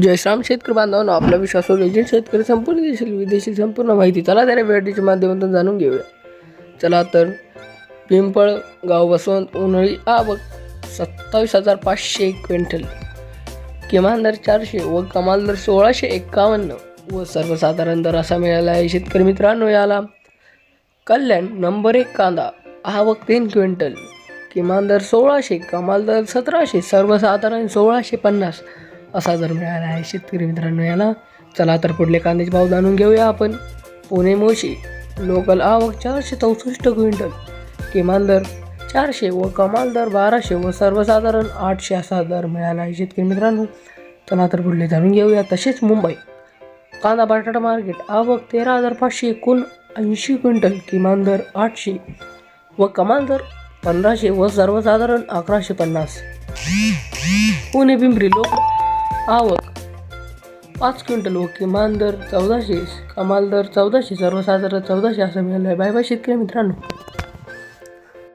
जय श्राम शेतकरी बांधवांनो, आपला विश्वासावर एजंट शेतकरी संपूर्ण देशील विदेशी संपूर्ण माहिती चला त्या व्हिडिओच्या माध्यमातून जाणून घेऊया. चला तर पिंपळगाव बसवंत उन्हाळी आवक 27,500 क्विंटल, किमान दर 400 व कमाल दर 1651 व सर्वसाधारण दर असा मिळाला आहे. शेतकरी मित्रांनो, याला कल्याण नंबर 1 कांदा आवक 3 क्विंटल, किमान दर 1600 कमाल दर 1700 सर्वसाधारण 1650 असा दर मिळाला आहे. शेतकरी मित्रांनो, याला चला तर पुढले कांद्याचे भाव जाणून घेऊया आपण. पुणे मोशी लोकल आवक 464 क्विंटल, किमान दर 400 व कमाल दर 1200 व सर्वसाधारण 800 असा दर मिळाला आहे. शेतकरी मित्रांनो, चला तर पुढले जाणून घेऊया. तसेच मुंबई कांदा बटाटा मार्केट आवक 13,579 क्विंटल, किमान दर 800 व कमाल दर 1500 व सर्वसाधारण 1150. पुणे पिंपरी लोक आवक 5 क्विंटल व किमान दर 1400 कमाल दर 1400 सर्वसाधारण 1400 असं मिळालं आहे. बाय बाय शेतकरी मित्रांनो.